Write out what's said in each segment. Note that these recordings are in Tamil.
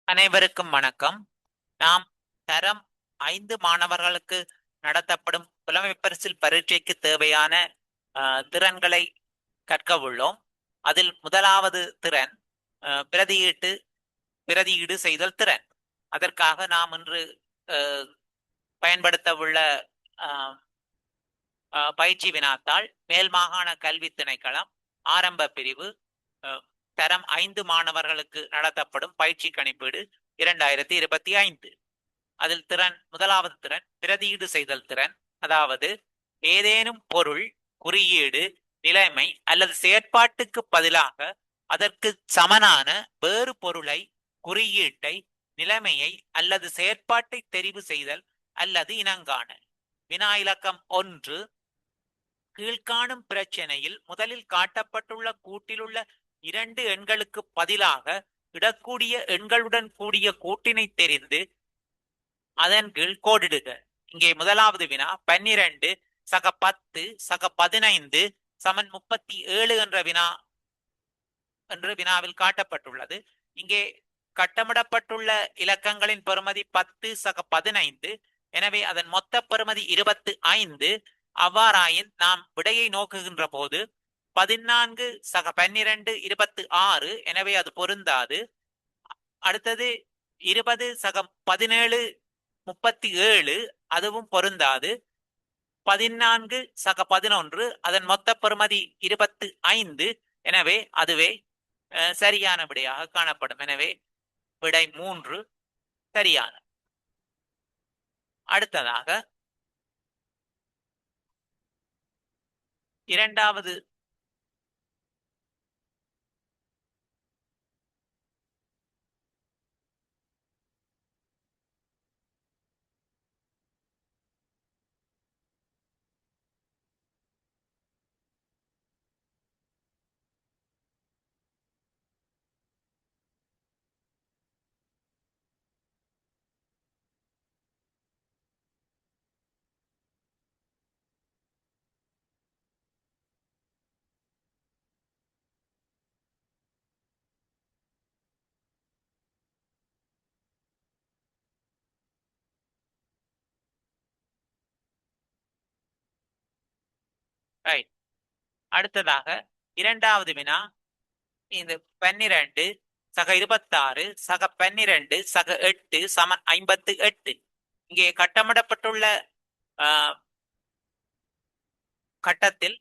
அனைவருக்கும் வணக்கம். நாம் தரம் 5 மாணவர்களுக்கு நடத்தப்படும் புலமைப்பரிசில் பரீட்சைக்கு தேவையான திறன்களை கற்க உள்ளோம். அதில் முதலாவது திறன் பிரதியீடு செய்தல் திறன். அதற்காக நாம் இன்று பயன்படுத்த உள்ள பயிற்சி வினாத்தாள் மேல் மாகாண கல்வி திணைக்களம் ஆரம்ப பிரிவு தரம் 5 மாணவர்களுக்கு நடத்தப்படும் பயிற்சி கணிப்பீடு 2025. அதில் முதலாவது திறன் பிரதியீடு செய்தல் திறன். அதாவது ஏதேனும் பொருள், குறியீடு, நிலைமை அல்லது செயற்பாட்டுக்கு பதிலாக அதற்கு சமனான வேறு பொருளை, குறியீட்டை, நிலைமையை அல்லது செயற்பாட்டை தெரிவு செய்தல் அல்லது இனங்காணல். வினா இலக்கம் 1. கீழ்காணும் பிரச்சனையில் முதலில் காட்டப்பட்டுள்ள கூட்டிலுள்ள 2 எண்களுக்கு பதிலாக இடக்கூடிய எண்களுடன் கூடிய கூட்டினை தெரிந்து அதன் கீழ் கோடிடுக. இங்கே முதலாவது வினா 12 சக 10 சக 15 சமன் 37 என்ற வினாவில் காட்டப்பட்டுள்ளது. இங்கே கட்டமிடப்பட்டுள்ள இலக்கங்களின் பெறுமதி 10 சக 15. எனவே அதன் மொத்த பெறுமதி 25. அவ்வாறாயின் நாம் விடையை நோக்குகின்ற போது 14 சக 12 26. எனவே அது பொருந்தாது. அடுத்தது 20 சக 17 37. அதுவும் பொருந்தாது. 14 சக 11 அதன் மொத்த பெறுமதி 25. எனவே அதுவே சரியான விடையாக காணப்படும். எனவே விடை 3 சரியான. அடுத்ததாக இரண்டாவது ரைட். அடுத்ததாக இரண்டாவது வினா இந்த 12 சக 26 சக 12 சக 8 சமன் 58. இங்கே கட்டமிடப்பட்டுள்ள கட்டத்தில்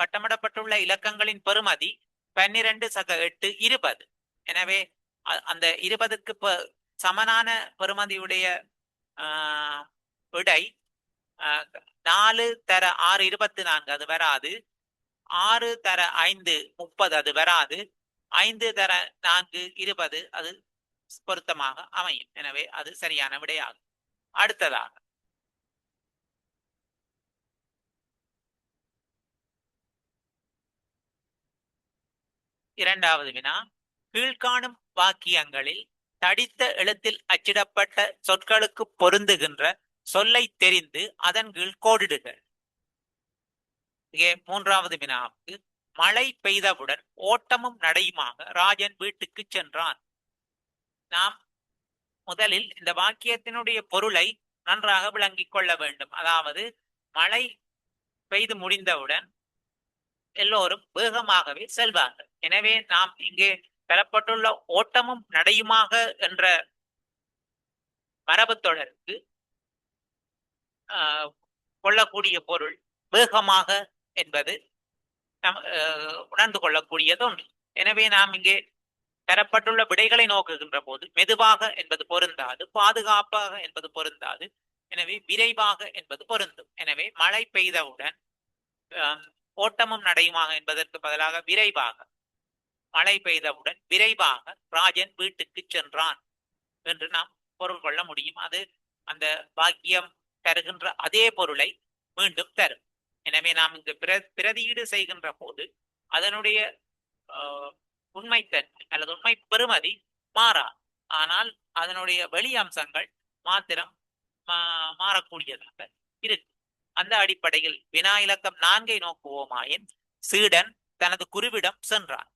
கட்டமிடப்பட்டுள்ள இலக்கங்களின் பெறுமதி 12 சக 8 20. எனவே அந்த 20க்கு சமனான பெறுமதியுடைய விடை 4 தர 6 24. அது வராது. 6 தர 5 30. அது வராது. 5 தர 4 20. அது பொருத்தமாக அமையும். எனவே அது சரியான விடையாகும். அடுத்ததாக இரண்டாவது வினா கீழ்காணும் வாக்கியங்களில் தடித்த எழுத்தில் அச்சிடப்பட்ட சொற்களுக்கு பொருந்துகின்ற சொல்லை தெரிந்து அதன் கீழ் கோடிடுக. மூன்றாவது வினாவுக்கு மழை பெய்தவுடன் ஓட்டமும் நடையுமாக ராஜன் வீட்டுக்கு சென்றான். நாம் முதலில் இந்த வாக்கியத்தினுடைய பொருளை நன்றாக விளங்கிக் கொள்ள வேண்டும். அதாவது மழை பெய்து முடிந்தவுடன் எல்லோரும் வேகமாகவே செல்வார்கள். எனவே நாம் இங்கே பெறப்பட்டுள்ள ஓட்டமும் நடையுமாக என்ற மரபு தொடருக்கு கொள்ளக்கூடிய பொருள் வேகமாக என்பது உணர்ந்து கொள்ளக்கூடியது ஒன்று. எனவே நாம் இங்கே பெறப்பட்டுள்ள விடைகளை நோக்குகின்ற போது மெதுவாக என்பது பொருந்தாது, பாதுகாப்பாக என்பது பொருந்தாது. எனவே விரைவாக என்பது பொருந்தும். எனவே மழை பெய்தவுடன் ஓட்டமும் நடையுமாக என்பதற்கு பதிலாக விரைவாக, மழை பெய்தவுடன் விரைவாக ராஜன் வீட்டுக்கு சென்றான் என்று நாம் பொருள் கொள்ள முடியும். அது அந்த வாக்கியம் தருகின்ற அதே பொருளை மீண்டும் தரும். எனவே நாம் இங்கு பிரதியீடு செய்கின்ற போது அதனுடைய உண்மைத்தன்மை அல்லது உண்மை பெறுமதி மாறா, ஆனால் அதனுடைய வெளி அம்சங்கள் மாத்திரம் மாறக்கூடியதாக இருக்கு. அந்த அடிப்படையில் வினா இலக்கம் 4 நோக்குவோமாயின் சீடன் தனது குருவிடம் சென்றான்.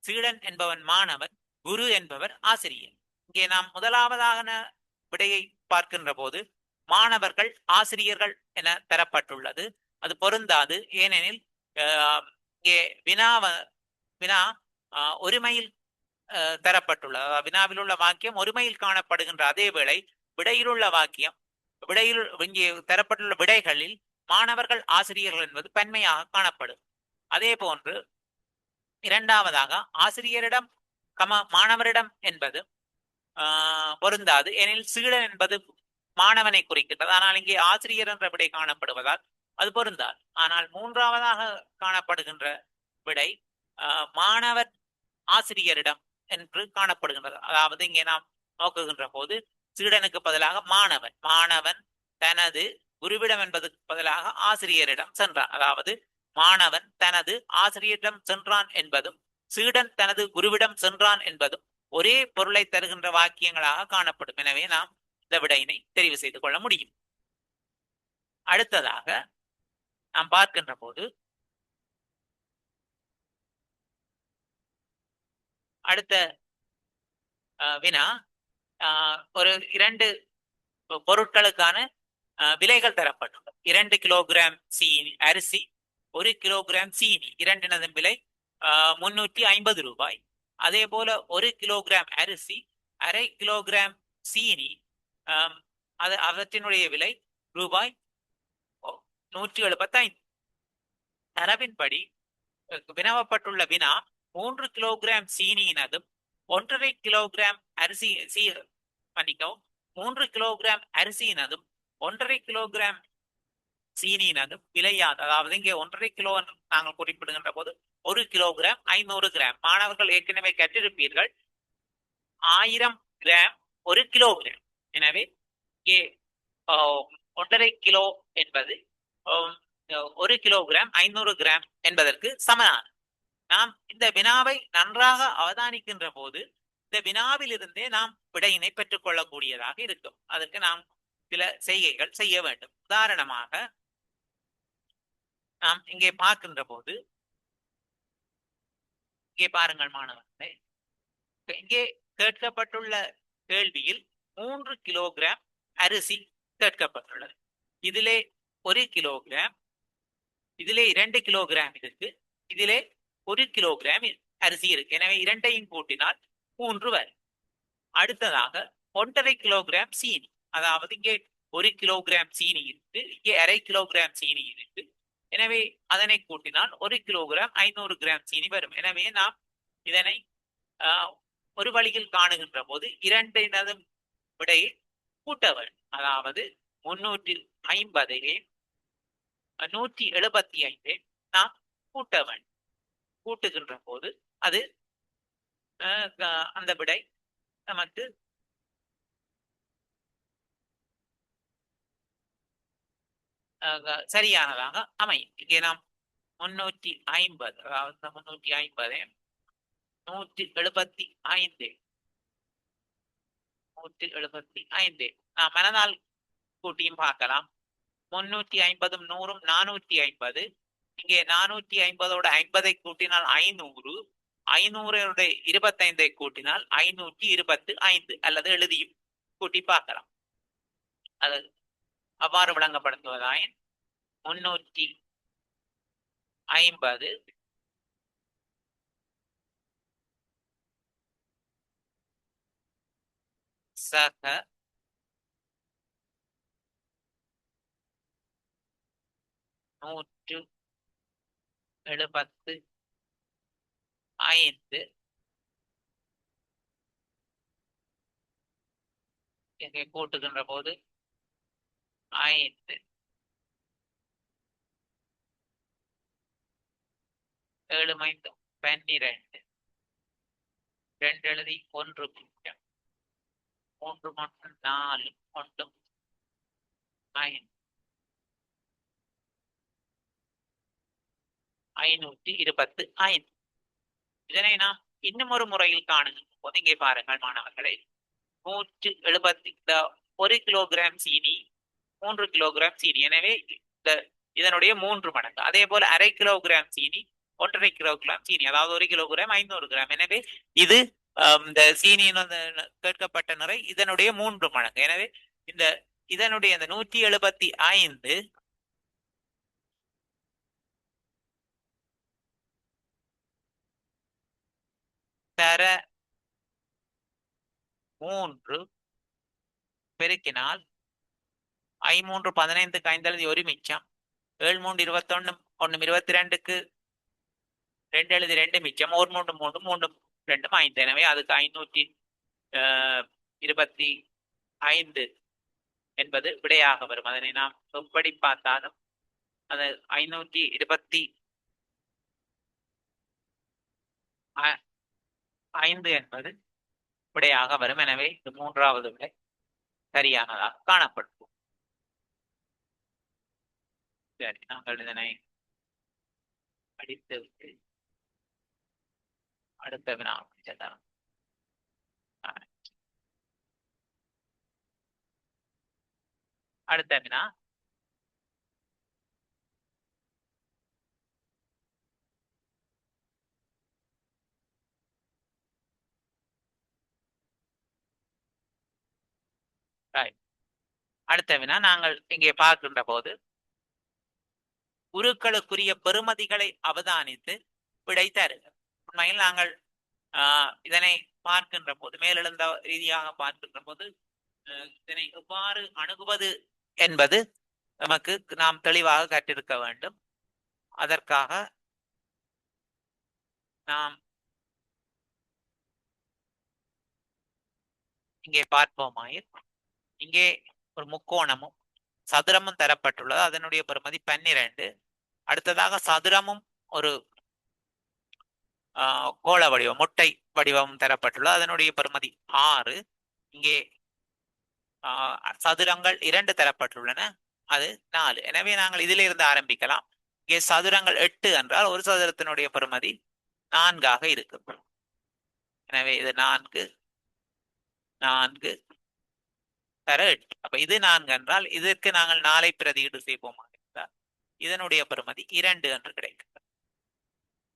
சீடன் என்பவன் மாணவன். குரு என்பவர் ஆசிரியர். இங்கே நாம் முதலாவதான விடையை பார்க்கின்ற போது மாணவர்கள் ஆசிரியர்கள் என தரப்பட்டுள்ளது. அது பொருந்தாது. ஏனெனில் இங்கே வினா ஒருமையில் தரப்பட்டுள்ளது. வினாவில் உள்ள வாக்கியம் ஒருமையில் காணப்படுகின்ற அதே வேளை விடையில் உள்ள வாக்கியம் விடையில் இங்கே தரப்பட்டுள்ள விடைகளில் மாணவர்கள் ஆசிரியர்கள் என்பது பன்மையாக காணப்படும். அதே போன்று இரண்டாவதாக ஆசிரியரிடம் மாணவரிடம் என்பது பொருந்தாது. ஏனெனில் சீடன் என்பது மாணவனை குறிக்கின்றது. ஆனால் இங்கே ஆசிரியர் என்ற விடை காணப்படுவதால் அது பொருந்தாது. ஆனால் மூன்றாவதாக காணப்படுகின்ற விடை மாணவர் ஆசிரியரிடம் என்று காணப்படுகின்றது. அதாவது இங்கே நாம் நோக்குகின்ற போது சீடனுக்கு பதிலாக மாணவன் தனது குருவிடம் என்பதற்கு பதிலாக ஆசிரியரிடம் சென்றான். அதாவது மாணவன் தனது ஆசிரியரிடம் சென்றான் என்பதும் சீடன் தனது குருவிடம் சென்றான் என்பதும் ஒரே பொருளை தருகின்ற வாக்கியங்களாக காணப்படும். எனவே நாம் இந்த விடையினை தெரிவு செய்து கொள்ள முடியும். அடுத்ததாக நாம் பார்க்கின்ற போது அடுத்த வினா ஒரு 2 பொருட்களுக்கான விலைகள் தரப்பட்டுள்ளது. 2 கிலோகிராம் அரிசி, 1 கிலோகிராம் சீனி, இரண்டினதும் விலை 350 ரூபாய். அதே போல 1 கிலோகிராம் அரிசி, அரை கிலோகிராம் சீனி, அவற்றினுடைய விலை ரூபாய் 175. தரவின்படி வினவப்பட்டுள்ள வினா 3 கிலோகிராம் சீனியினதும் 1.5 கிலோகிராம் அரிசி 3 கிலோகிராம் அரிசியினதும் 1.5 கிலோகிராம் சீனியினதும் விலையாது. அதாவது இங்கே 1.5 கிலோ நாங்கள் குறிப்பிடுகின்ற போது 1 கிலோகிராம் 500 கிராம். மாணவர்கள் ஏற்கனவே கற்றிருப்பீர்கள் 1000 கிராம் 1 கிலோகிராம். எனவே இங்கே 1.5 கிலோ என்பது 1 கிலோகிராம் 500 கிராம் என்பதற்கு சமனானது. நாம் இந்த வினாவை நன்றாக அவதானிக்கின்ற போது இந்த வினாவில் இருந்தே நாம் விடையினை பெற்றுக் கொள்ளக்கூடியதாக இருக்கும். அதற்கு நாம் சில செய்கைகள் செய்ய வேண்டும். உதாரணமாக நாம் இங்கே பார்க்கின்ற போது இங்கே பாருங்கள் மாணவர்களே, இங்கே கேட்கப்பட்டுள்ள கேள்வியில் 3 கிலோகிராம் அரிசி கேட்கப்பட்டுள்ளது. இதிலே 1 கிலோகிராம், இதிலே 2 கிலோகிராம் இருக்கு, இதிலே 1 கிலோகிராம் அரிசி இருக்கு. எனவே இரண்டையும் கூட்டினால் 3 வரும். அடுத்ததாக 1.5 கிலோகிராம் சீனி, அதாவது இங்கே 1 கிலோகிராம் சீனி இருக்கு, இங்கே அரை கிலோகிராம் சீனி இருக்கு. எனவே அதனை கூட்டினால் 1 கிலோகிராம் 500 கிராம் சீனி வரும். எனவே நாம் இதனை ஒரு வழியில் காணுகின்ற போது இரண்டினதும் விடையை கூட்ட வேண்டும். அதாவது 350 175 நாம் கூட்ட வேண்டும். கூட்டுகின்ற போது அது அந்த விடை நமக்கு சரியானதாக அமையும். இங்கே நாம் 350, அதாவது 350 175 நாம் மனதால் கூட்டியும் பார்க்கலாம். 350 100 450. இங்கே 450 50 கூட்டினால் 500, 500 25 கூட்டினால் 525 அல்லது எழுதியும் கூட்டி பார்க்கலாம். அது அவ்வாறு விளங்கப்படுத்துவதாயின் 350 சக 175 இங்கே கூட்டுகின்ற போது 5 7 5 12 2 எழுதி 1 3 மட்டும் 4 1 5 525. இதனை நாம் இன்னும் ஒரு முறையில் காணுகின்ற போது இங்கே பாருங்கள் மாணவர்களே, 170 1 கிலோகிராம் சீனி 3 கிலோகிராம் சீனி. எனவே இதனுடைய 3 மடங்கு. அதே போல அரை கிலோகிராம் சீனி 1.5 கிலோகிராம் சீனி, அதாவது 1 கிலோகிராம் 500 கிராம். எனவே இது இந்த சீனியின் கேட்கப்பட்ட நிறை இதனுடைய 3 மடங்கு. எனவே இந்த இதனுடைய இந்த 175 தர 3 பெருக்கினால் 5 3 15 1 மிச்சம் 7 3 21 1 22க்கு 2 எழுதி 2 மிச்சம் 1 3 3 3 2 5. எனவே அதுக்கு 525 என்பது விடையாக வரும். அதனை நாம் எப்படி பார்த்தாலும் அது 525 என்பது விடையாக வரும். எனவே இது 3வது விடை சரியானதாக காணப்படும். சரி, நாங்கள் இதனை படித்துவிட்டு அடுத்த வினா செல்லலாம். அடுத்த வினா அடுத்த வினா நாங்கள் இங்கே பார்க்கின்ற போது உருக்களுக்குரிய பெறுமதிகளை அவதானித்து விடை தருக. உண்மையில் நாங்கள் இதனை பார்க்கின்ற போது மேலெழுந்த ரீதியாக பார்க்கின்ற போது இதனை எவ்வாறு அணுகுவது என்பது நமக்கு நாம் தெளிவாக கற்றிருக்க வேண்டும். அதற்காக நாம் இங்கே பார்ப்போமாயில் இங்கே ஒரு முக்கோணமும் சதுரமும் தரப்பட்டுள்ளது. அதனுடைய பெறுமதி 12. அடுத்ததாக சதுரமும் ஒரு கோள வடிவம் முட்டை வடிவம் தரப்பட்டுள்ளது. அதனுடைய பெறுமதி 6. இங்கே சதுரங்கள் 2 தரப்பட்டுள்ளன, அது 4. எனவே நாங்கள் இதிலிருந்து ஆரம்பிக்கலாம். இங்கே சதுரங்கள் 8 என்றால் ஒரு சதுரத்தினுடைய பெறுமதி 4 இருக்கும். எனவே இது 4 4 தர 8. அப்ப இது 4 என்றால் இதற்கு நாங்கள் 4 பிரதியீடு செய்வோமாக இருந்தால் இதனுடைய பெறுமதி 2 என்று கிடைக்கும்.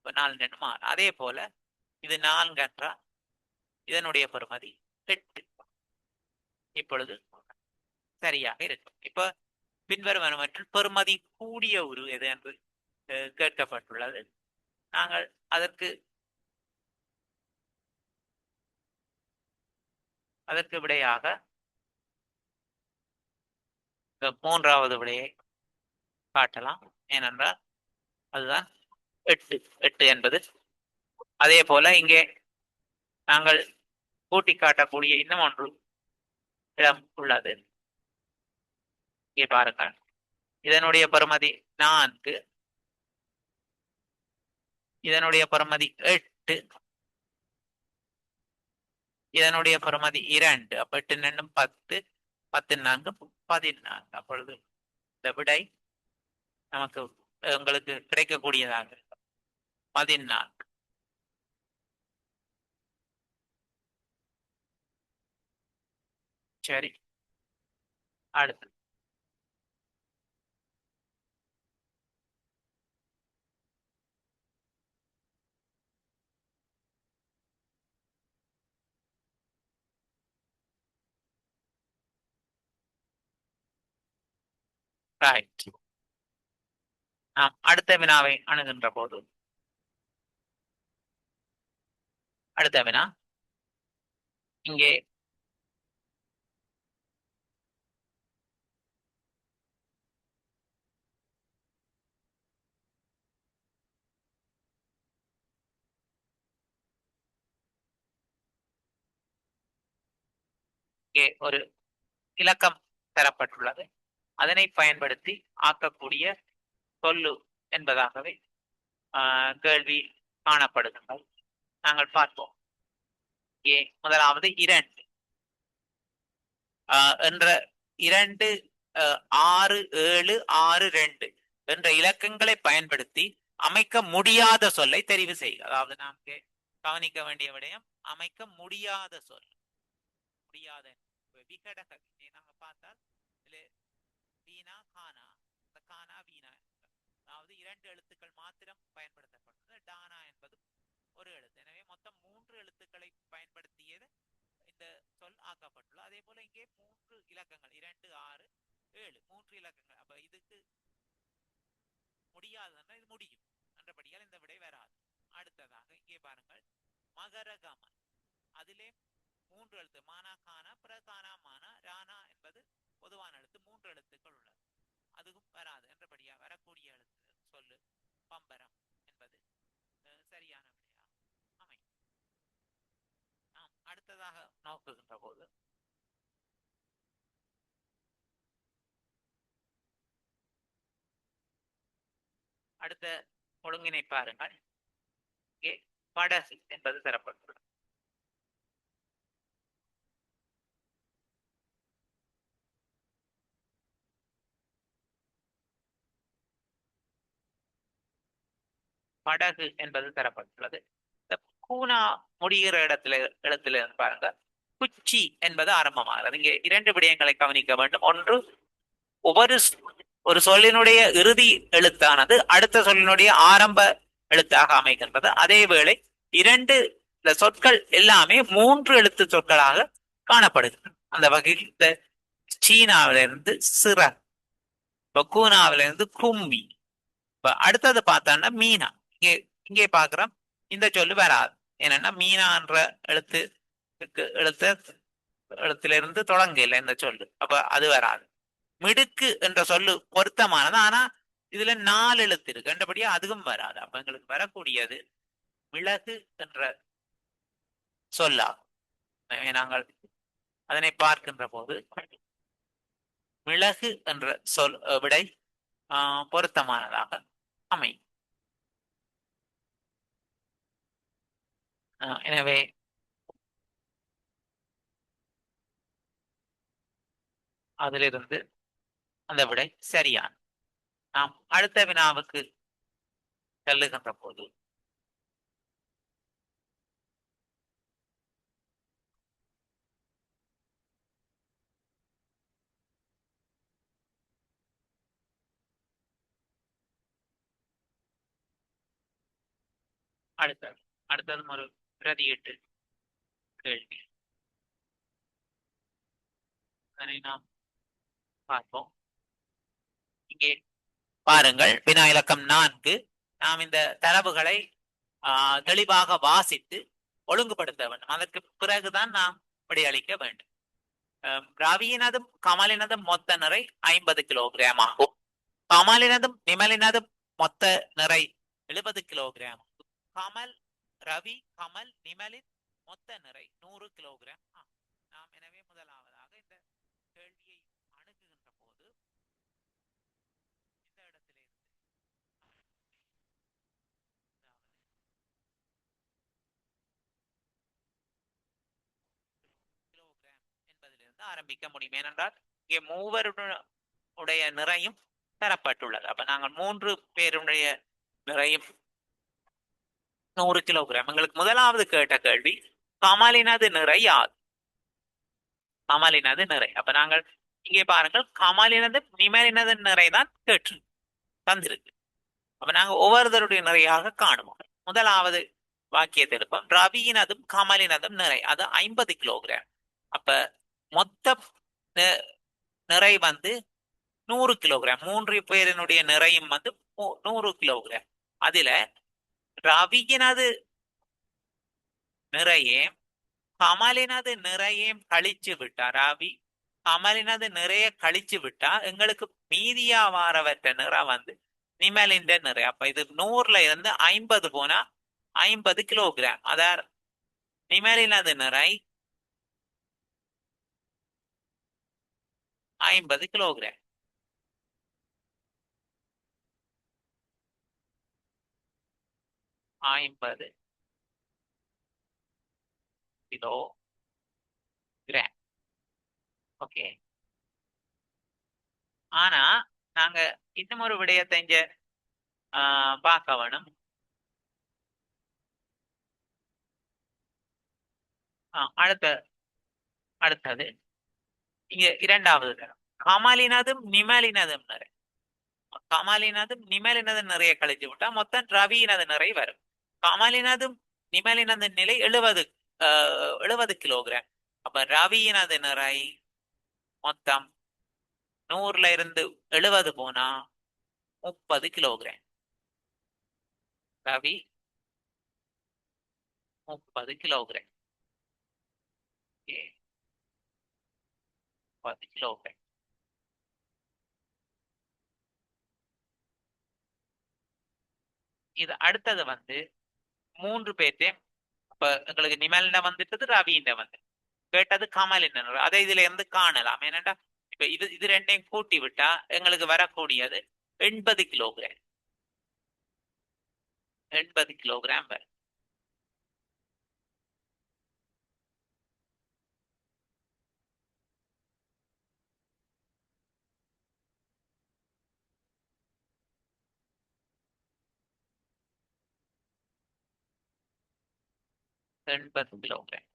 4 2 6. அதே போல இது 4 என்றால் இதனுடைய பெறுமதி 8. இப்பொழுது சரியாக இருக்கும். இப்ப பின்வருவனவற்றில் பெறுமதி கூடிய உரு எது என்று கேட்கப்பட்டுள்ளது. நாங்கள் அதற்கு விடையாக 3வது விடையை காட்டலாம். ஏனென்றால் அதுதான் 8 என்பது. அதே போல இங்கே நாங்கள் கூட்டி காட்டக்கூடிய இன்னும் ஒன்று இடம் உள்ளது. இங்கே பாருங்கள், இதனுடைய பெறுமதி 4, இதனுடைய பெறுமதி 8, இதனுடைய பெறுமதி 2. அப்ப 8 2 10 10 4 14. அப்பொழுது இந்த விடை நமக்கு உங்களுக்கு கிடைக்கக்கூடியதாக 14. சரி, அடுத்து நாம் அடுத்த வினாவை அணுகின்ற போது அடுத்த வினா இங்கே ஒரு இலக்கம் தரப்பட்டுள்ளது. அதனை பயன்படுத்தி ஆக்கக்கூடிய சொல்லு என்பதாகவே கேள்வி காணப்படுகின்றது. நாங்கள் பார்ப்போம். முதலாவது 2 என்ற 2 6 7 6 2 என்ற இலக்கங்களை பயன்படுத்தி அமைக்க முடியாத சொல்லை தெரிவு செய்க. அதாவது நாம் கவனிக்க வேண்டிய விடயம் அமைக்க முடியாத சொல். முடியாத விகடக நாங்கள் பார்த்தால் வீணா கானா, கானா வீணா, அதாவது 2 எழுத்துக்கள் மாத்திரம் பயன்படுத்தப்பட்டது. டானா என்பது ஒரு எழுத்து. எனவே மொத்தம் 3 எழுத்துக்களை பயன்படுத்தி 2 6 7 3 இலக்கங்கள். அப்ப இதுக்கு முடியாதுன்னா இது முடியும் என்றபடியால் இந்த விடை வராது. அடுத்ததாக இங்கே பாருங்கள், மகரகம, அதிலே 3 எழுத்து மானா கானா பிரகானா மானா ரானா என்பது பொதுவான எழுத்து, 3 எழுத்துக்கள் உள்ளது, அதுவும் வராது என்றபடியா வரக்கூடிய எழுத்து சொல்லு பம்பரம் என்பது சரியான விடையா அமையும். நாம் அடுத்ததாக நோக்குகின்ற போது அடுத்த ஒழுங்கினை பாருங்கள். இங்கே படகு என்பது தரப்பட்டுள்ளது. படகு என்பது தரப்பட்டுள்ளது. இந்த கூனா முடிகிற இடத்துல பாருங்க, குச்சி என்பது ஆரம்பமாகிறது. இங்கே 2 விடயங்களை கவனிக்க வேண்டும். ஒன்று, ஒரு சொல்லினுடைய இறுதி எழுத்தானது அடுத்த சொல்லினுடைய ஆரம்ப எழுத்தாக அமைகின்றது. அதே வேளை 2 சொற்கள் எல்லாமே 3 எழுத்து சொற்களாக காணப்படுகின்றன. அந்த வகையில் இந்த சீனாவிலிருந்து சிற, கூனாவிலிருந்து கும்பி. இப்ப அடுத்தது பார்த்தோம்னா மீனா. இங்கே இங்கே பாக்குறோம், இந்த சொல்லு வராது. என்னன்னா மீனான்ற எழுத்திலிருந்து தொடங்கல இந்த சொல்லு, அப்ப அது வராது. மிடுக்கு என்ற சொல்லு பொருத்தமானது, ஆனா இதுல 4 எழுத்து இருக்கு, கண்டபடியா அதுவும் வராது. அப்ப எங்களுக்கு வரக்கூடியது மிளகு என்ற சொல்லாகும். நாங்கள் அதனை பார்க்கின்ற போது மிளகு என்ற சொல் விடை பொருத்தமானதாக அமையும். எனவே அதிலிருந்து அந்த விடை சரியான. நாம் அடுத்த வினாவுக்கு செல்லுகின்ற போது அடுத்ததும் ஒரு பிரதியீட்டு கேள்வி, அதனை நாம் பார்ப்போம். இங்கே பாருங்கள், வினா இலக்கம் 4. நாம் இந்த தரவுகளை தெளிவாக வாசித்து ஒழுங்குபடுத்த வேண்டும். அதற்கு பிறகுதான் நாம் விடையளிக்க வேண்டும். ரவியினதும் கமலினதும் மொத்த நிறை 50 கிலோகிராம் ஆகும். கமலினதும் நிமலினதும் மொத்த நிறை 70 கிலோகிராம். ரவி கமல் நிமலின் மொத்த நிறை 100 கிலோகிராம் ஆகும். நாம் எனவே முதலாவதாக இந்த கேள்வியை அணுகுகின்ற போது இந்த இடத்திலிருந்து கிலோகிராம் என்பதிலிருந்து ஆரம்பிக்க முடியும். ஏனென்றால் இங்கே மூவருடைய நிறையும் தரப்பட்டுள்ளது. அப்ப நாங்கள் 3 பேருடைய நிறையும் 100 கிலோகிராம். எங்களுக்கு முதலாவது கேட்ட கேள்வி கமலினது நிறை யாது? கமலினது நிறை. அப்ப நாங்கள் இங்கே பாருங்கள், கமலினது நிமலினது நிறை தான் கேட்டு தந்திருக்கு. அப்ப நாங்க ஒவ்வொருத்தருடைய நிறையாக காணுவோம். முதலாவது வாக்கியத்தை எடுப்போம். ரவியினதும் கமலினதும் நிறை அது 50 கிலோகிராம். அப்ப மொத்த நிறை வந்து 100 கிலோகிராம். 3 பேரினுடைய நிறையும் வந்து 100 கிலோகிராம். அதுல ரவியினது நிறையும் கமலினது நிறையும் கழிச்சு விட்டா, ரவி கமலினது நிறைய கழிச்சு விட்டா எங்களுக்கு மீதியா வாரவற்ற நிறை வந்து நிமலின்ற நிறை. அப்ப இது 100ல இருந்து 50 போனா 50 கிலோகிராம். அதாவது நிமலினது நிறை 50 கிலோகிராம். ஐம்பது கிலோகிராம். ஓகே. ஆனா நாங்க இன்னும் ஒரு விடயத்தை இங்க பார்க்க வேணும். அடுத்தது இங்க இரண்டாவது தரம் கமலினதும் நிமலினதும் நிறை. கமலினதும் நிமலினதும் நிறைய கழிச்சு விட்டா மொத்தம் ரவியினது நிறை வரும். கமலினதும் நிமலினதும் நிலை 70 கிலோகிராம். அப்ப ரவியினது நிறை மொத்தம் 100ல இருந்து 70 போனா 30 கிலோகிராம். ரவி 30 கிலோகிராம். 30 கிலோகிராம். இது அடுத்தது வந்து 3 பேர்த்தையும் இப்ப எங்களுக்கு நிமல்ன வந்துட்டது, ரவின்ற வந்து கேட்டது கமல் என்ன, அதை இதுல இருந்து காணலாம். ஏன்னாட்டா இப்ப இது ரெண்டையும் கூட்டி விட்டா எங்களுக்கு வரக்கூடியது 80 கிலோகிராம். 80 கிலோகிராம் வரும். எண்பது கிலோகிராம்.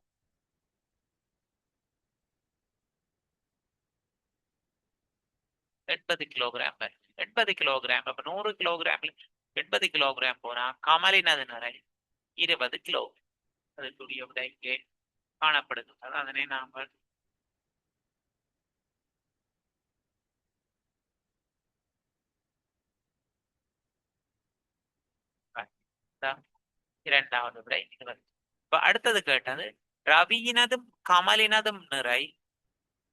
80 கிலோகிராம் வரும். 80 கிலோகிராம் அப்ப 100 கிலோகிராம்ல 80 கிலோகிராம் போனா கமலின் அது நிறை 20 கிலோ. அதற்குரிய விடை இங்கே காணப்படுது. அதனை நாம் இரண்டாவது விடை. இப்ப அடுத்தது கேட்டது ரவியினதும் கமலினதும் நிறை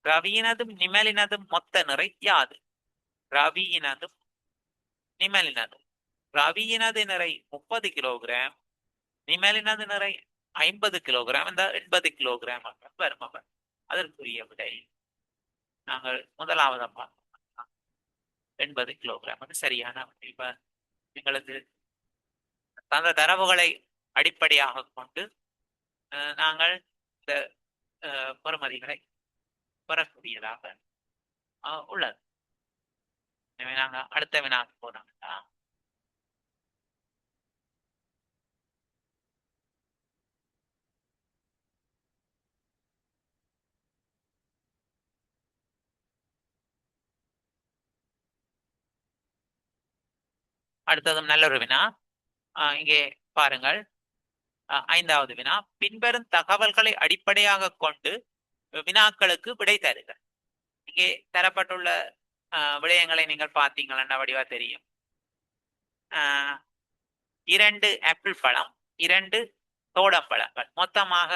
ரவியினதும் நிமலினதும் மொத்த நிறை யாது? ரவியினதும் நிமலினதும். ரவியினது நிறை 30 கிலோகிராம், நிமலினது நிறை 50 கிலோகிராம், இந்த 80 கிலோகிராம் வரும். அதற்குரிய விடை நாங்கள் முதலாவது பார்த்தோம் 80 கிலோகிராம். அது சரியான விடை. இப்ப எங்களுக்கு தந்த தரவுகளை அடிப்படையாக கொண்டு நாங்கள் இந்த பெறுமதிகளை பெறக்கூடியதாக உள்ளது. எனவே நாங்க அடுத்த வினாக்கு போனோம்னா அடுத்ததும் நல்ல ஒரு வினா. இங்கே பாருங்கள், ஐந்தாவது வினா. பின்வரும் தகவல்களை அடிப்படையாக கொண்டு வினாக்களுக்கு விடை தருக. இங்கே தரப்பட்டுள்ள விடயங்களை நீங்கள் பார்த்தீங்களா வடிவா தெரியும். 2 ஆப்பிள் பழம், 2 தோடம்பழங்கள் மொத்தமாக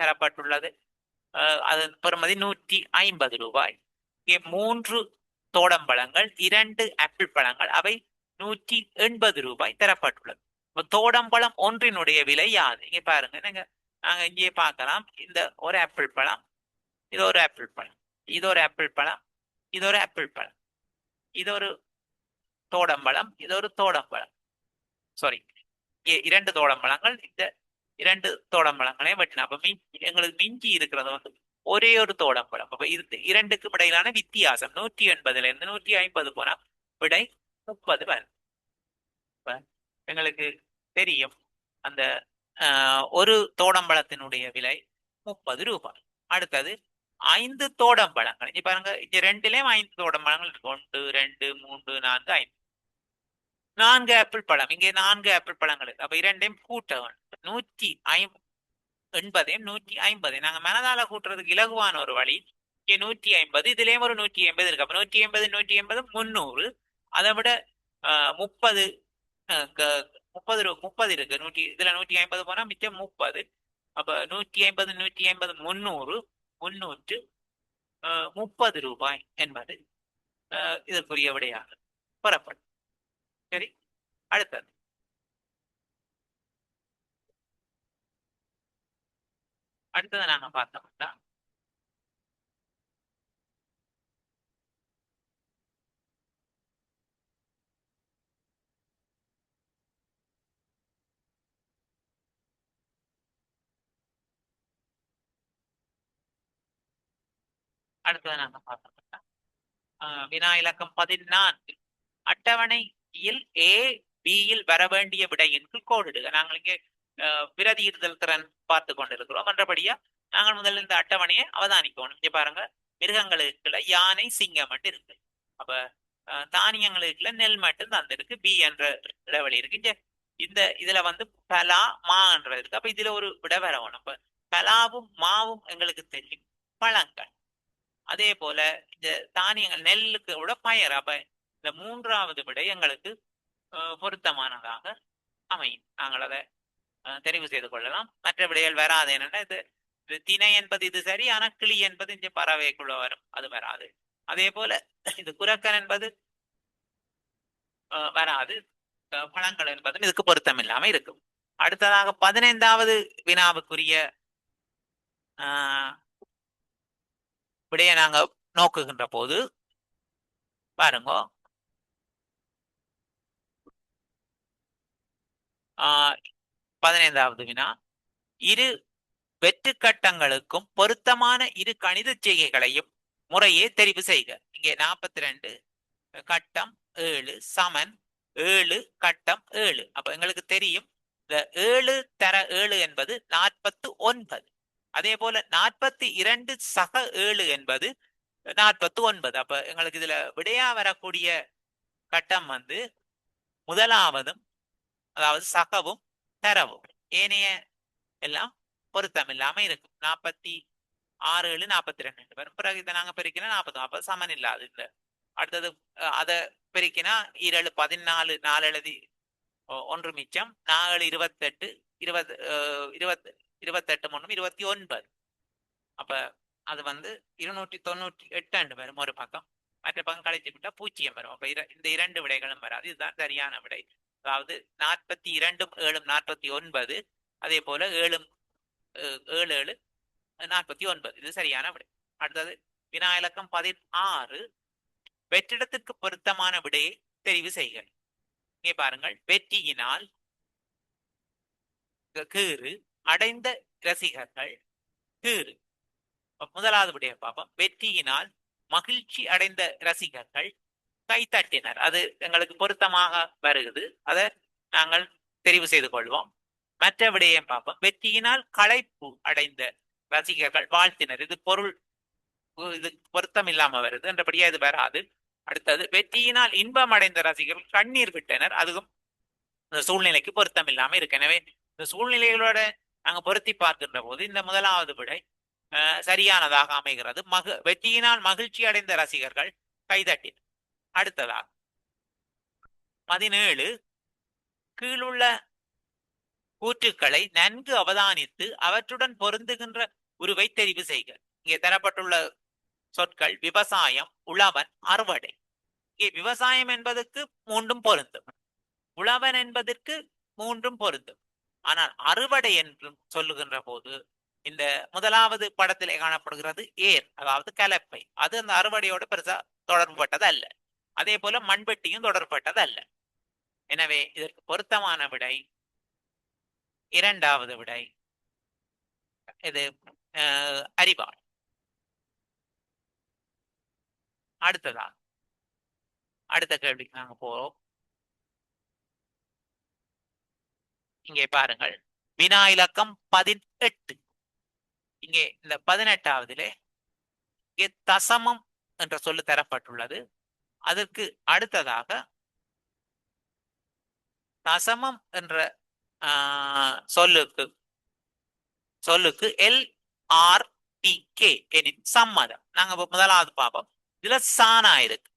தரப்பட்டுள்ளது. அதன் பெறுமதி 150 ரூபாய். இங்கே 3 தோடம்பழங்கள், 2 ஆப்பிள் பழங்கள், அவை 180 ரூபாய் தரப்பட்டுள்ளது. தோடம்பழம் ஒன்றினுடைய விலை யாது? இங்க பாருங்க, நாங்க இங்கே பார்க்கலாம். இந்த ஒரு ஆப்பிள் பழம், இது ஒரு ஆப்பிள் பழம், இது ஒரு ஆப்பிள் பழம், இது ஒரு ஆப்பிள் பழம், இது ஒரு தோடம்பழம், இது ஒரு தோடம்பழம். சாரி, 2 தோடம்பழங்கள். இந்த 2 தோடம்பழங்களையும் வெட்டினா அப்ப எங்களுக்கு மிஞ்சி இருக்கிறது வந்து ஒரே ஒரு தோடம்பழம். அப்ப இது இரண்டுக்கும் இடையிலான வித்தியாசம் 180ல இருந்து 150 போனா விடை 30 வரும். எங்களுக்கு தெரியும் அந்த ஒரு தோடம்பழத்தினுடைய விலை 30 ரூபாய். அடுத்தது 5 தோடம்பழங்கள். இங்க பாருங்க, இங்க 2லயும் 5 தோடம்பழங்கள் இருக்கு. 1 2 3 4 5. 4 ஆப்பிள் பழம், இங்கே 4 ஆப்பிள் பழங்கள் இருக்கு. அப்ப இரண்டையும் கூட்ட வேண்டும். 180 150. நாங்க மனதால கூட்டுறதுக்கு இலகுவான ஒரு வழி. இங்கே 150, இதுலயும் ஒரு 180 இருக்கு. அப்ப 180 180 300. அதை விட 30 30 இருக்கு. இதுல 150 போனா மிச்சம் 30. அப்ப 150 150 300 330 ரூபாய் என்பது இதற்குரிய விடையாக பெறப்படும். சரி, அடுத்தது நாங்க பார்த்தோம்னா வினா இலக்கம் 14. அட்டவணையில் ஏ பியில் வர வேண்டிய விடையின் கோடிடுக. நாங்கள் இங்கே பிரதியிடுதல் திறன் பார்த்து கொண்டிருக்கிறோம். மற்றபடியா நாங்கள் முதல்ல இந்த அட்டவணையை அவதானிக்கணும். இங்க பாருங்க, மிருகங்களுக்குள்ள யானை சிங்கம் மட்டும் இருக்கு. அப்ப தானியங்களுக்குள்ள நெல் மட்டும் தந்திருக்கு. பி என்ற இடைவெளி இருக்கு. இந்த இதுல வந்து பலா மா என்ற இருக்கு. அப்ப இதுல ஒரு விட வரணும். அப்ப பலாவும் மாவும் எங்களுக்கு தெரியும் பழங்கள். அதே போல இந்த தானியங்கள் நெல்லுக்கு விட பயர். அப்ப இந்த மூன்றாவது விடை எங்களுக்கு பொருத்தமானதாக அமையும். நாங்கள் அதை தெரிவு செய்து கொள்ளலாம். மற்ற விடைகள் வராது. என்னன்னா இது திணை என்பது இது சரி, ஆனா கிளி என்பது இந்த பறவைக்குள்ள வரும், அது வராது. அதே போல இது குரக்கன் என்பது வராது. பழங்கள் என்பதும் இதுக்கு பொருத்தம் இல்லாம இருக்கும். அடுத்ததாக 15வது வினாவுக்குரிய விடைய நாங்க நோக்குகின்ற போது பாருங்க, 15வது வினா, இரு வெற்றுக்கட்டங்களுக்கும் பொருத்தமான இரு கணித செய்கைகளையும் முறையே தெரிவு செய்க. இங்கே 42 கட்டம் 7 சமன் 7 கட்டம் 7. அப்ப எங்களுக்கு தெரியும் இந்த 7 தர 7 என்பது 49. அதே போல 42 சக 7 என்பது 49. அப்ப எங்களுக்கு இதுல விடையா வரக்கூடிய கட்டம் வந்து முதலாவதும், அதாவது சகவும் தரவும். ஏனைய எல்லாம் பொருத்தம் இல்லாம இருக்கு. 46 7 42 வரும். பிறகு இதை நாங்க பெருக்கினா 40. அப்ப சமன் இல்லாது இல்லை. அடுத்தது அதை பெருக்கினா 7 14 4 எழுதி 1 மிச்சம் 4 28 20 28 3 29. அப்ப அது வந்து 298 வரும் ஒரு பக்கம். மற்ற பக்கம் கழிச்சு விட்டா 0 வரும். அப்ப இந்த இரண்டு விடைகளும் வராது. இதுதான் சரியான விடை. அதாவது 42 7 49. அதே போல 7 7 49. இது சரியான விடை. அடுத்தது வினா இலக்கம் 16, வெற்றிடத்திற்கு பொருத்தமான விடையை தெரிவு செய்க. இங்கே பாருங்கள், வெற்றியினால் கீறு அடைந்த ரசிகர்கள் கீறு. முதலாவது விடையை பார்ப்போம். வெற்றியினால் மகிழ்ச்சி அடைந்த ரசிகர்கள் கைத்தட்டினர். அது எங்களுக்கு பொருத்தமாக வருகிறது. அதை நாங்கள் தெரிவு செய்து கொள்வோம். மற்ற விடையை பார்ப்போம். வெற்றியினால் களைப்பு அடைந்த ரசிகர்கள் வாழ்த்தினர். இது பொருள், இது பொருத்தம் இல்லாம வருது, என்றபடியா இது வராது. அடுத்தது, வெற்றியினால் இன்பம் அடைந்த ரசிகர்கள் கண்ணீர் விட்டனர். அதுவும் இந்த சூழ்நிலைக்கு பொருத்தம் இல்லாம இருக்கு. எனவே இந்த சூழ்நிலைகளோட நாங்க பொருத்தி பார்க்கின்ற போது இந்த முதலாவது விடை சரியானதாக அமைகிறது. வெற்றியினால் மகிழ்ச்சி அடைந்த ரசிகர்கள் கைதட்டினர். அடுத்ததாக 17, கீழுள்ள கூற்றுக்களை நன்கு அவதானித்து அவற்றுடன் பொருந்துகின்ற உருவை தெரிவு செய்க. இங்கே தரப்பட்டுள்ள சொற்கள் விவசாயம், உழவன், அறுவடை. இங்கே விவசாயம் என்பதற்கு மூன்றும் பொருந்தும், உழவன் என்பதற்கு மூன்றும் பொருந்தும். ஆனால் அறுவடை என்று சொல்லுகின்ற போது இந்த முதலாவது படத்திலே காணப்படுகிறது ஏர், அதாவது கலப்பை. அது அந்த அறுவடையோடு பெருசா தொடர்புபட்டது அல்ல. அதே போல மண்வெட்டியும் தொடர்பட்டது அல்ல. எனவே இதற்கு பொருத்தமான விடை இரண்டாவது விடை. இது அரிவாள். அடுத்ததா அடுத்த கேள்விக்கு நாங்க போறோம். இங்கே பாருங்கள், வினா இலக்கம் 18. இங்கே இந்த 18வதிலே இங்கே தசமம் என்ற சொல்லு தரப்பட்டுள்ளது. அதற்கு அடுத்ததாக தசமம் என்ற சொல்லுக்கு LRTK எனின் சம்மதம். நாங்க முதலாவது பார்ப்போம். இதுல சானா இருக்கு.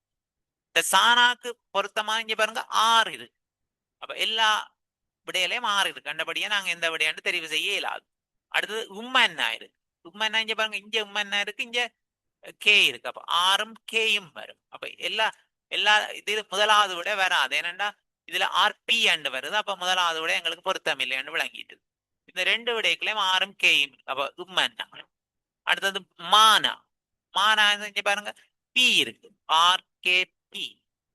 இந்த சானாக்கு பொருத்தமா இங்க பாருங்க 6 இருக்கு. அப்ப எல்லா விடையிலையும் 6 இருக்கு. கண்டபடியா நாங்க எந்த விடையாண்டு தெரிவு செய்ய இயலாது. அடுத்தது உம்மன்னா இருக்கு. உம்மன்னா இங்க பாருங்க, இங்க உம்மன்னா இருக்கு, இங்க கே இருக்கு. அப்ப 6ம் கேயும் வரும். அப்ப எல்லா இது முதலாவது விட வராது. ஏனண்டா இதுல RP அண்டு வருது. அப்ப முதலாவது விட எங்களுக்கு பொருத்தம் இல்லைன்னு விளங்கிட்டு. இந்த ரெண்டு விடைகளையும் 6ம் கேயும். அப்ப உம்மன்னா. அடுத்தது மானா. மானா இங்க பாருங்க பி இருக்கு, RKP.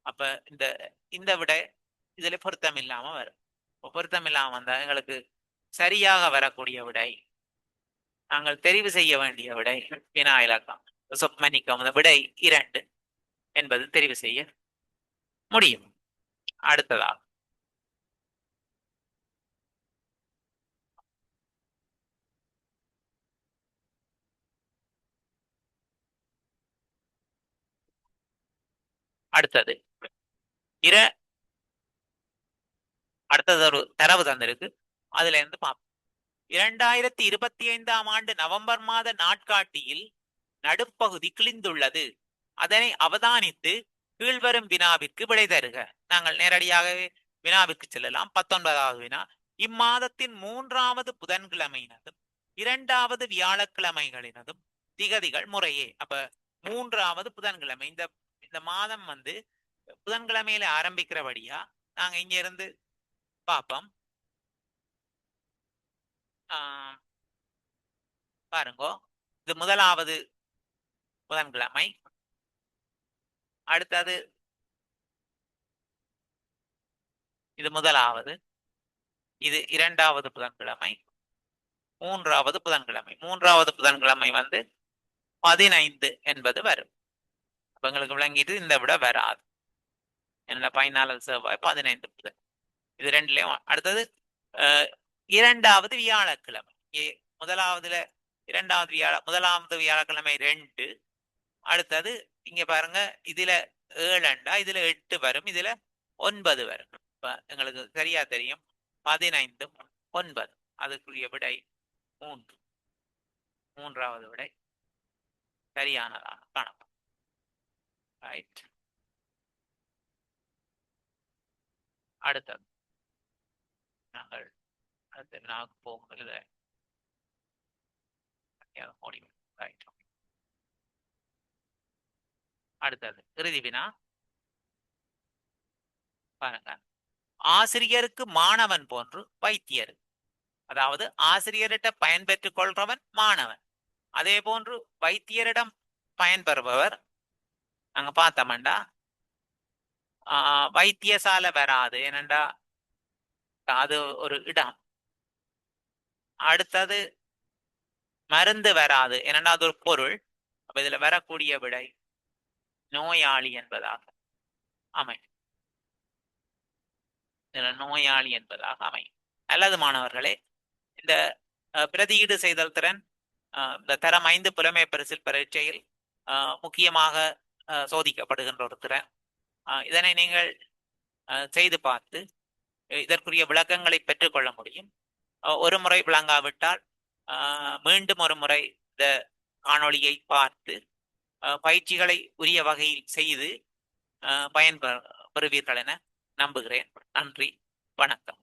அப்ப இந்த விடை இதுல பொருத்தம் இல்லாம வரும். பொருத்தம் இல்லாம வந்தா எங்களுக்கு சரியாக வரக்கூடிய விடை, நாங்கள் தெரிவு செய்ய வேண்டிய விடை வினா இலக்கம் மன்னிக்கவும், விடை 2 என்பது தெரிவு செய்ய முடியும். அடுத்ததா அடுத்தது அடுத்தது ஒரு தரவு தந்திருக்கு. அதுல இருந்து பார்ப்போம். 2025ஆம் ஆண்டு நவம்பர் மாத நாட்காட்டியில் நடுப்பகுதி கிழிந்துள்ளது. அதனை அவதானித்து கீழ்வரும் வினாவிற்கு விடை தருக. நாங்கள் நேரடியாகவே வினாவிற்கு செல்லலாம். 19வது வினா. இம்மாதத்தின் 3வது புதன்கிழமையினதும் 2வது வியாழக்கிழமைகளினதும் திகதிகள் முறையே. அப்ப 3வது புதன்கிழமை, இந்த இந்த மாதம் புதன்கிழமையில ஆரம்பிக்கிறபடியா நாங்க இங்க இருந்து பார்ப்போம். பாருங்க, இது 1வது புதன்கிழமை. அடுத்தது இது 1வது, இது 2வது புதன்கிழமை, 3வது புதன்கிழமை. 3வது புதன்கிழமை 15 என்பது வரும். எங்களுக்கு விளங்கிட்டு இந்த விட வராது. என்ன 14 செவ்வாய் 15 புதன், இது ரெண்டுலயும். அடுத்தது 2வது வியாழக்கிழமை. 1வது வியாழக்கிழமை 2. அடுத்தது இங்க பாருங்க, இதுல 7 இதுல 8 வரும், இதுல 9 வரும். எங்களுக்கு சரியா தெரியும் 15 9. அதுக்குரிய விடை 3. 3வது விடை சரியானதாக காணப்படும். ரைட். அடுத்தது நாங்கள் அடுத்த வினாவுக்கு போகும்போது அடுத்தது இறுதி வினா. பாருங்க, ஆசிரியருக்கு மாணவன் போன்று வைத்தியர். அதாவது ஆசிரியரிட்ட பயன்பெற்றுக் கொள்றவன் மாணவன், அதே போன்று வைத்தியரிடம் பயன்பெறுபவர். நாங்க பார்த்தோம்டா வைத்தியசாலை வராது, ஏனண்டா அது ஒரு இடம். அடுத்தது மருந்து வராது, ஏனண்டா அது ஒரு பொருள். அப்ப இதுல வரக்கூடிய விடை நோயாளி என்பதாக அமையும். இதுல நோயாளி என்பதாக அமையும். நல்லது மாணவர்களே, இந்த பிரதியீடு செய்தல் திறன் இந்த தரம் 5 புலமை பரிசில் பரீட்சையில் முக்கியமாக சோதிக்கப்படுகின்ற ஒரு திறன். இதனை நீங்கள் செய்து பார்த்து இதற்குரிய விளக்கங்களை பெற்றுக்கொள்ள முடியும். ஒரு முறை விளங்காவிட்டால் மீண்டும் ஒரு முறை இந்த காணொளியை பார்த்து பயிற்சிகளை உரிய வகையில் செய்து பயன்பெறுவீர்கள் என நம்புகிறேன். நன்றி, வணக்கம்.